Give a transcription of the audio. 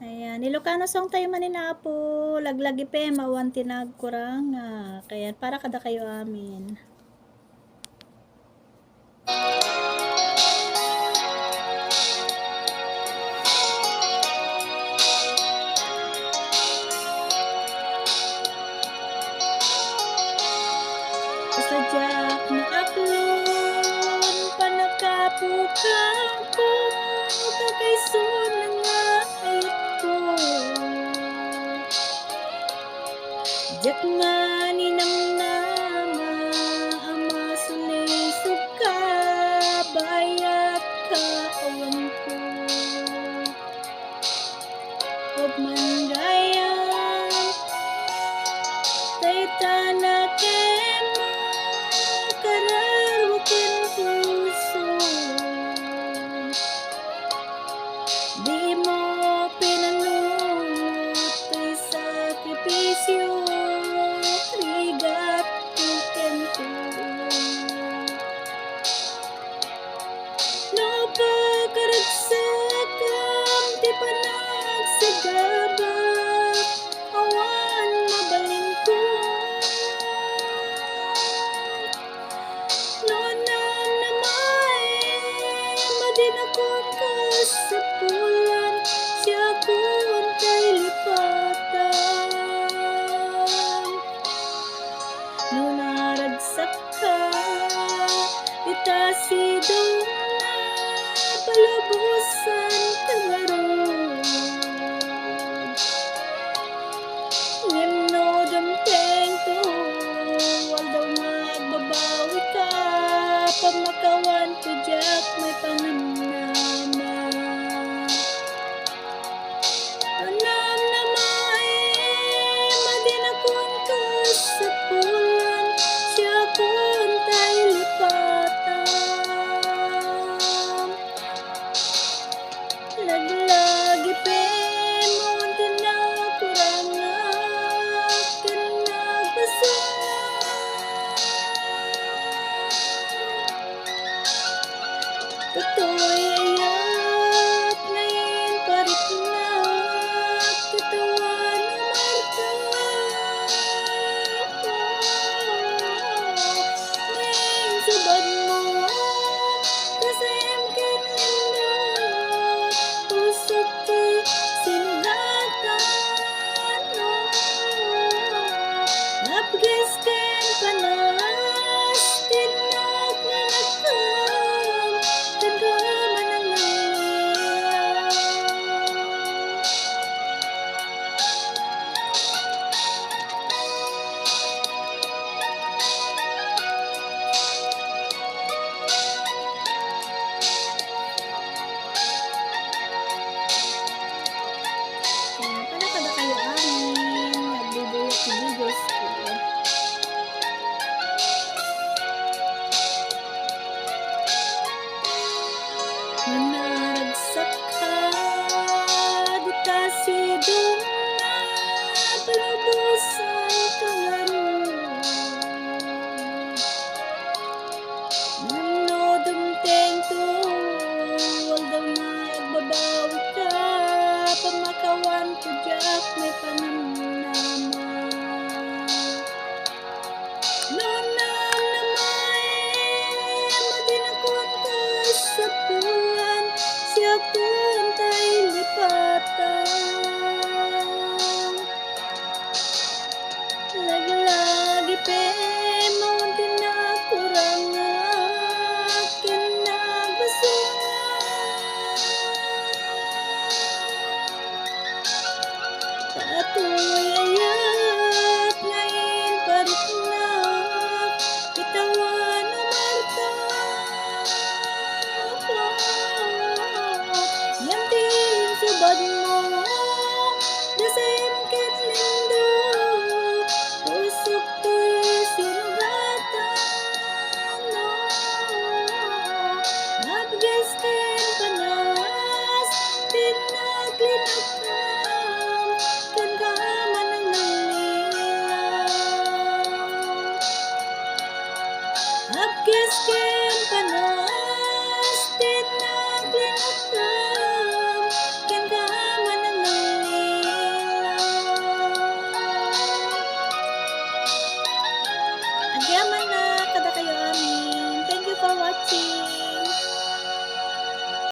Ayan, Ilocano song tayo maninapo, laglagi pe mawan tinag kuranga, kaya para kada kayo amin. Sadyak na aklon, panakapukang ko, kakaisun na nga ito. Diyak nga ninamnama, ama sulisog ka, bayat ka awan ko. Huwag man gayang, tayo tanakin mo, kararwakin puso. Di mo pinanunot ay sakripisyo, rigat tuken ko. No pagkaragsakan, di pa nagsagabak, awan mabalin ko. Noon na may madinakon ka sa pulan, siya kun kay lipatan. Noon naragsak ka, itasidong na palabusan tangaron. Ngimno damteng to, waldaw magbabawi ka, pamakawan ko diyak may panamnama. Anam na may madinakon ka sa pulan, siya kun tay lipatan. Laglagi pe mon tinakuranga, ken nagpasaya. Totoo'y ayat ngayon parik na, katawan umarta. Ngayon subad mo, kasayam ken nindot, pusok ti sinugatan. Napgis ken panas, tinag na nagkam, ken kaman ang nangyaw. Para kada kayo amin, nagbibigay ko. Nanaragsak ka, di tasidong na palabusan tangaron. Ngano damteng to, waldaw magbabawi ka, pamakawan ko diyak may panamnama. Noon na may madinakon ka sa pulan, siya kun tay lipatan. Laglagi pe mon tinakuranga, ken nagbasura. Patuloy ayat ngayon parik na, katawan umarta. Yantin subad mo, dasayam ken lindot, pusok ti sinugatan. Napgis ken panas, tinaglinakam, ken kaman ang nangyaw. Napgis ken panas, tinaglinakam, ken kaman ang nangyaw. Nagyaman na kada kayo ami.